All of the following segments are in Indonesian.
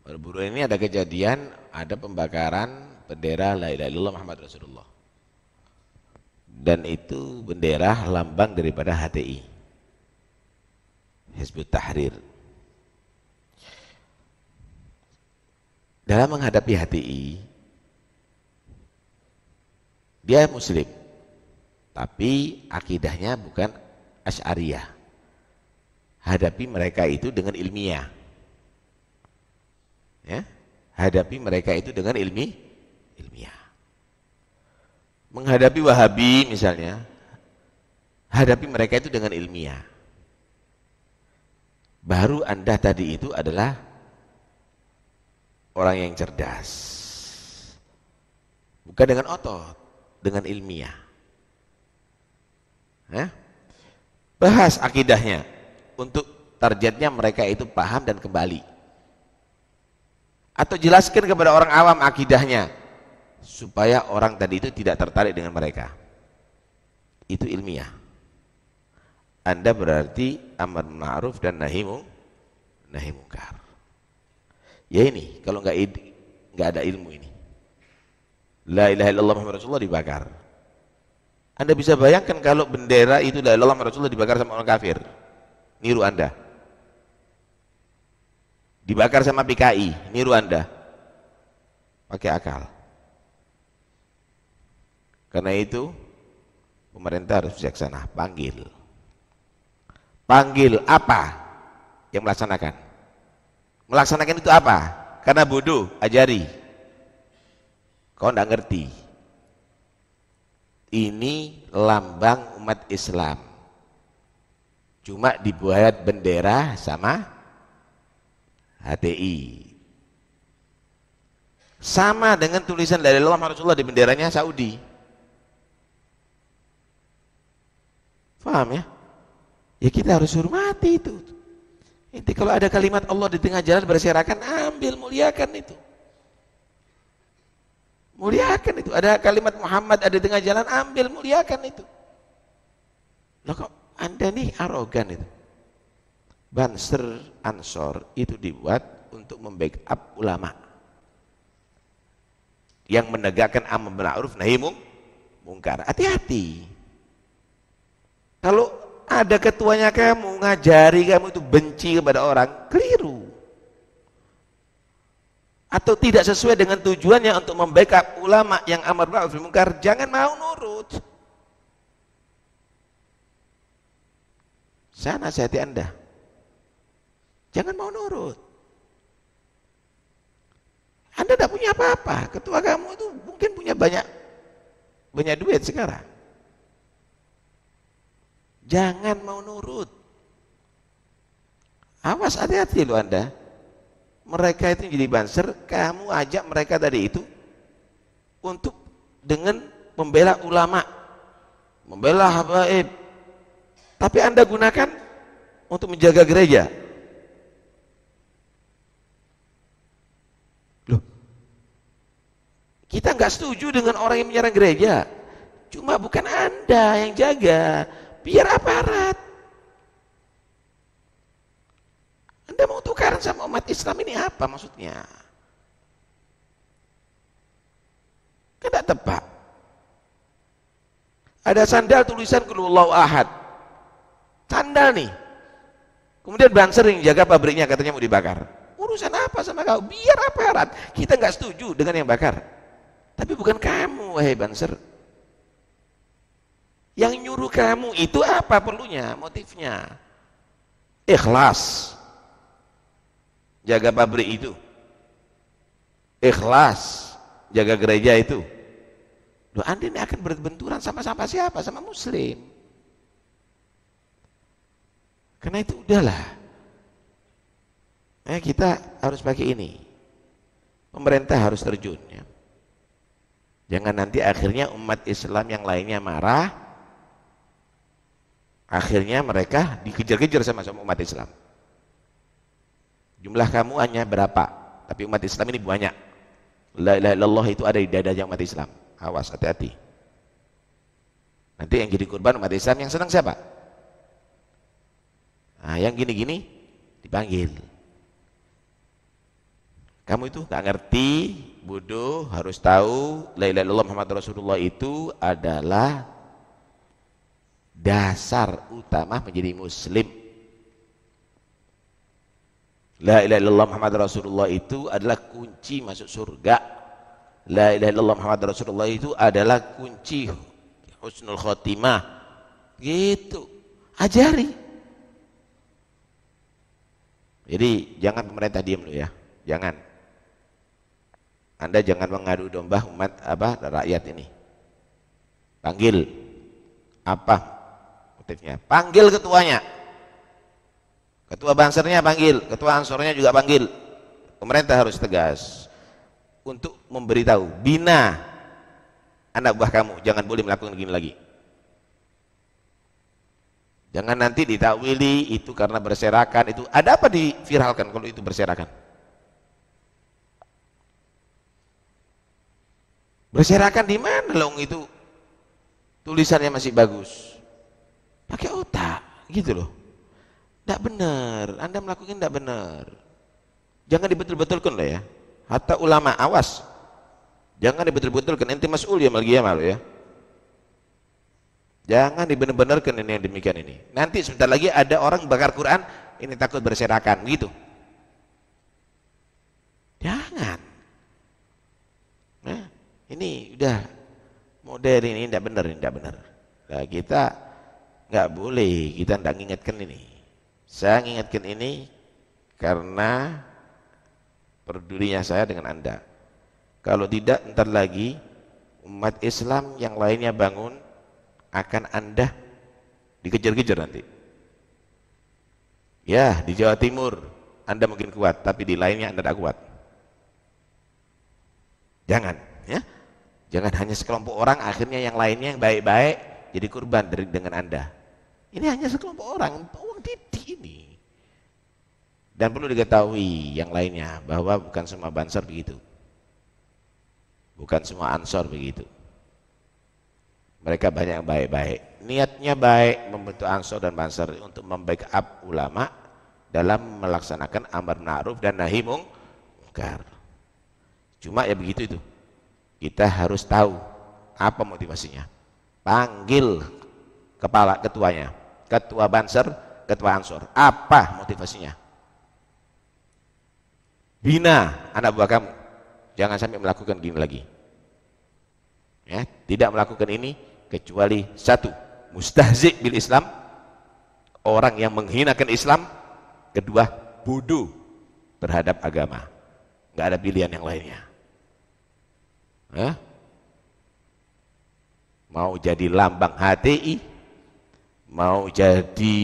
Baru-baru ini ada kejadian, ada pembakaran bendera la ilaha illallah Muhammad Rasulullah. Dan itu bendera lambang daripada HTI, Hizbut Tahrir. Dalam menghadapi HTI, dia muslim, tapi akidahnya bukan Asy'ariyah. Hadapi mereka itu dengan ilmiah. Ya, hadapi mereka itu dengan ilmiah. Menghadapi Wahabi misalnya, hadapi mereka itu dengan ilmiah. Baru Anda tadi itu adalah orang yang cerdas. Bukan dengan otot, dengan ilmiah. Ya? Bahas akidahnya untuk targetnya mereka itu paham dan kembali. Atau jelaskan kepada orang awam akidahnya supaya orang tadi itu tidak tertarik dengan mereka. Itu ilmiah. Anda berarti amar ma'ruf dan nahi munkar. Ya ini, kalau nggak ada ilmu ini, la ilaha illallah Muhammad Rasulullah dibakar. Anda bisa bayangkan kalau bendera itu la ilaha illallah Muhammad Rasulullah dibakar sama orang kafir, niru Anda. Dibakar sama PKI, niru Anda. Pakai akal. Karena itu pemerintah harus bijaksana, panggil. Panggil apa yang melaksanakan? Melaksanakan itu apa? Karena bodoh, ajari. Kau enggak ngerti. Ini lambang umat Islam. Cuma dibuat bendera sama HTI. Sama dengan tulisan la ilaha illallah Rasulullah di benderanya Saudi. Paham ya? Ya kita harus hormati itu. Itu kalau ada kalimat Allah di tengah jalan berserakan, ambil, muliakan itu. Muliakan itu. Ada kalimat Muhammad ada di tengah jalan, ambil, muliakan itu. Loh kok Anda nih arogan itu. Banser Ansor itu dibuat untuk membackup ulama yang menegakkan amar ma'ruf nahi munkar. Hati-hati. Kalau ada ketuanya kamu ngajari kamu itu benci kepada orang, keliru. Atau tidak sesuai dengan tujuannya untuk membackup ulama yang amar ma'ruf nahi munkar, jangan mau nurut. Saya nasihati Anda. Jangan mau nurut. Anda tidak punya apa-apa. Ketua kamu itu mungkin punya banyak duit sekarang. Jangan mau nurut. Awas, hati-hati loh Anda. Mereka itu jadi banser, kamu ajak mereka tadi itu untuk dengan membela ulama, membela habaib. Tapi Anda gunakan untuk menjaga gereja. Kita nggak setuju dengan orang yang menyerang gereja. Cuma bukan Anda yang jaga, biar aparat. Anda mau tukaran sama umat Islam ini apa maksudnya? Kan tidak tepat. Ada sandal tulisan Qul Huwallahu Ahad. Sandal nih. Kemudian banser yang jaga pabriknya katanya mau dibakar. Urusan apa sama kau? Biar aparat. Kita nggak setuju dengan yang bakar. Tapi bukan kamu, wahai banser. Yang nyuruh kamu itu apa perlunya, motifnya? Ikhlas. Jaga pabrik itu. Ikhlas. Jaga gereja itu. Loh, Anda ini akan berbenturan sama siapa? Sama muslim. Karena itu udahlah. Kita harus pakai ini. Pemerintah harus terjun. Ya. Jangan nanti akhirnya umat Islam yang lainnya marah, akhirnya mereka dikejar-kejar sama umat Islam. Jumlah kamu hanya berapa, tapi umat Islam ini banyak. La ilaha illallah itu ada di dadanya umat Islam. Awas, hati-hati. Nanti yang jadi korban umat Islam yang senang siapa? Nah, yang gini-gini dipanggil. Kamu itu nggak ngerti, bodoh, harus tahu la ilaha illallah Muhammad Rasulullah itu adalah dasar utama menjadi muslim. La ilaha illallah Muhammad Rasulullah itu adalah kunci masuk surga. La ilaha illallah Muhammad Rasulullah itu adalah kunci husnul khotimah. Gitu. Ajari. Jadi jangan pemerintah diam dulu ya. Jangan. Anda jangan mengadu domba umat rakyat ini. Panggil. Apa motifnya? Panggil ketuanya. Ketua Bansernya panggil, ketua Ansornya juga panggil. Pemerintah harus tegas untuk memberitahu, bina anak buah kamu, jangan boleh melakukan begini lagi. Jangan nanti ditakwili itu karena berserakan. Itu ada apa diviralkan kalau itu berserakan? Berserakan di mana long itu? Tulisannya masih bagus. Pakai otak, gitu loh. Tidak benar, Anda melakukan tidak benar. Jangan dibetul-betulkan lah ya. Hatta ulama, awas. Jangan dibetul-betulkan, ente mas'ul ya mal ya. Jangan dibenar-benarkan ini yang demikian ini. Nanti sebentar lagi ada orang bakar Quran, ini takut berserakan, gitu. Jangan. Nah, ini udah modern, ini tidak benar, ini tidak benar. Nah, kita nggak boleh, kita tidak mengingatkan ini. Saya mengingatkan ini karena pedulinya saya dengan Anda. Kalau tidak, ntar lagi umat Islam yang lainnya bangun, akan Anda dikejar-kejar nanti. Ya, di Jawa Timur Anda mungkin kuat, tapi di lainnya Anda tidak kuat. Jangan, ya. Jangan hanya sekelompok orang, akhirnya yang lainnya yang baik-baik jadi kurban dengan Anda. Ini hanya sekelompok orang, uang didik ini. Dan perlu diketahui yang lainnya bahwa bukan semua Banser begitu. Bukan semua Ansor begitu. Mereka banyak yang baik-baik. Niatnya baik membentuk Ansor dan Banser untuk membackup ulama dalam melaksanakan amar ma'ruf dan nahi mungkar. Cuma ya begitu itu. Kita harus tahu apa motivasinya. Panggil kepala ketuanya, ketua Banser, ketua Ansor. Apa motivasinya? Bina anak buah kamu. Jangan sampai melakukan gini lagi. Ya, tidak melakukan ini kecuali satu, mustahzi' bil Islam, orang yang menghinakan Islam. Kedua, bodoh terhadap agama. Nggak ada pilihan yang lainnya. Mau jadi lambang HTI, mau jadi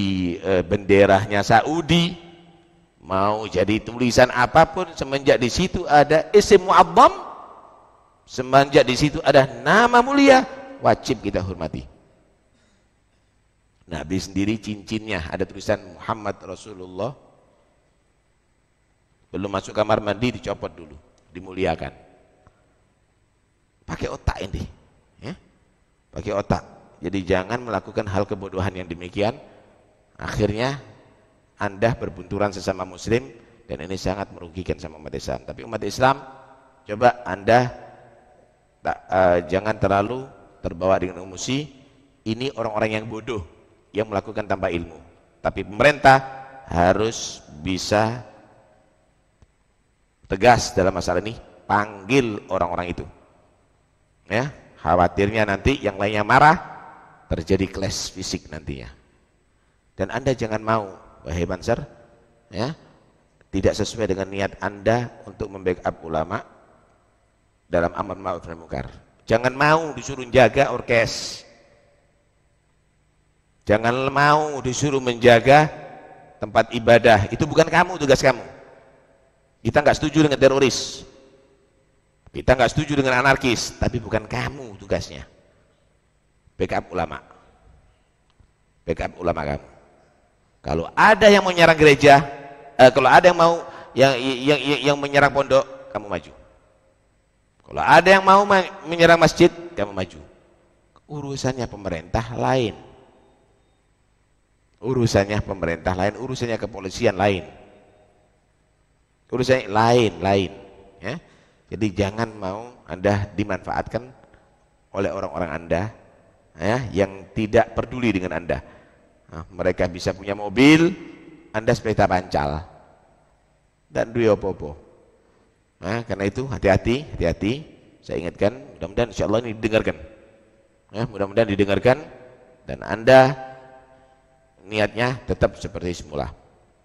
benderanya Saudi, mau jadi tulisan apapun, semenjak di situ ada isim mu'azzam, semenjak di situ ada nama mulia, wajib kita hormati. Nabi sendiri cincinnya ada tulisan Muhammad Rasulullah, belum masuk kamar mandi dicopot dulu, dimuliakan. Pakai otak ini, ya? Pakai otak. Jadi jangan melakukan hal kebodohan yang demikian, akhirnya Anda berbunturan sesama muslim, dan ini sangat merugikan sama umat Islam. Tapi umat Islam, coba Anda jangan terlalu terbawa dengan emosi. Ini orang-orang yang bodoh yang melakukan tanpa ilmu. Tapi pemerintah harus bisa tegas dalam masalah ini, panggil orang-orang itu. Ya, khawatirnya nanti yang lainnya marah, terjadi clash fisik nantinya. Dan Anda jangan mau, wahai Banser, ya, tidak sesuai dengan niat Anda untuk membackup ulama dalam amar ma'ruf nahi munkar. Jangan mau disuruh jaga orkes. Jangan mau disuruh menjaga tempat ibadah. Itu bukan kamu, tugas kamu. Kita nggak setuju dengan teroris. Kita nggak setuju dengan anarkis, tapi bukan kamu tugasnya. Backup ulama. Backup ulama kamu. Kalau ada yang mau menyerang gereja, kalau ada yang mau yang menyerang pondok, kamu maju. Kalau ada yang mau menyerang masjid, kamu maju. Urusannya pemerintah lain. Urusannya pemerintah lain, urusannya kepolisian lain. Urusannya lain. ya. Jadi jangan mau Anda dimanfaatkan oleh orang-orang Anda ya, yang tidak peduli dengan Anda. Nah, mereka bisa punya mobil, Anda sepeda pancal dan duwe opo-opo. Nah, karena itu hati-hati, hati-hati. Saya ingatkan, mudah-mudahan insyaallah ini didengarkan. Ya, mudah-mudahan didengarkan dan Anda niatnya tetap seperti semula.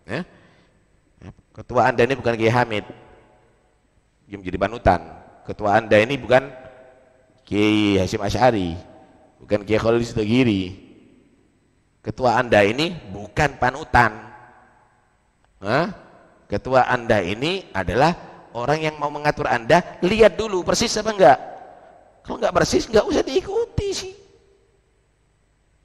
Ya. Ketua Anda ini bukan Kiai Hamid yang menjadi panutan. Ketua Anda ini bukan Kiai Hasyim Asy'ari, bukan Kiai Khalil Sitogiri. Ketua Anda ini bukan panutan. Nah, ketua Anda ini adalah orang yang mau mengatur Anda. Lihat dulu persis apa enggak. Kalau enggak persis enggak usah diikuti sih.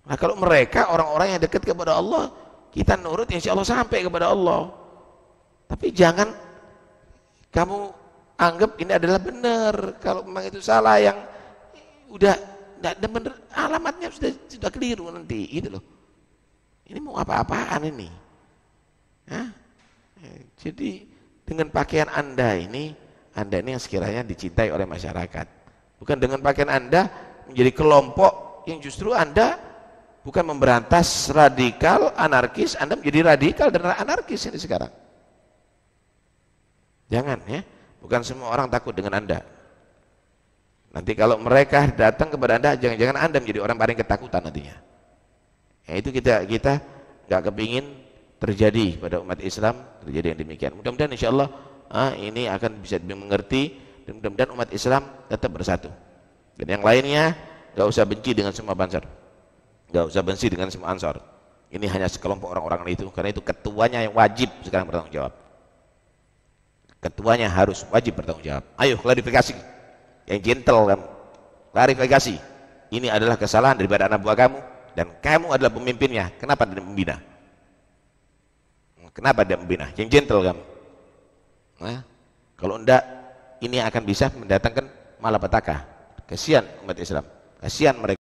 Nah, kalau mereka orang-orang yang dekat kepada Allah, kita nurut insya Allah sampai kepada Allah. Tapi jangan kamu anggap ini adalah benar. Kalau memang itu salah, yang udah tidak benar, alamatnya sudah keliru nanti, gitu loh. Ini mau apa-apaan ini? Hah? Jadi dengan pakaian Anda ini yang sekiranya dicintai oleh masyarakat. Bukan dengan pakaian Anda menjadi kelompok yang justru Anda bukan memberantas radikal, anarkis, Anda menjadi radikal dan anarkis ini sekarang. Jangan ya, bukan semua orang takut dengan Anda. Nanti kalau mereka datang kepada Anda, jangan-jangan Anda menjadi orang paling ketakutan nantinya. Ya, itu kita nggak kepingin terjadi pada umat Islam, terjadi yang demikian. Mudah-mudahan insyaallah ini akan bisa dimengerti dan mudah-mudahan umat Islam tetap bersatu. Dan yang lainnya nggak usah benci dengan semua Ansor, nggak usah benci dengan semua Ansor. Ini hanya sekelompok orang-orang itu, karena itu ketuanya yang wajib sekarang bertanggung jawab. Ketuanya harus wajib bertanggung jawab. Ayo klarifikasi, yang gentle kamu, klarifikasi. Ini adalah kesalahan daripada anak buah kamu dan kamu adalah pemimpinnya. Kenapa tidak membina? Kenapa tidak membina? Yang gentle kamu. Nah, kalau enggak, ini akan bisa mendatangkan malapetaka. Kasihan umat Islam, kasihan mereka.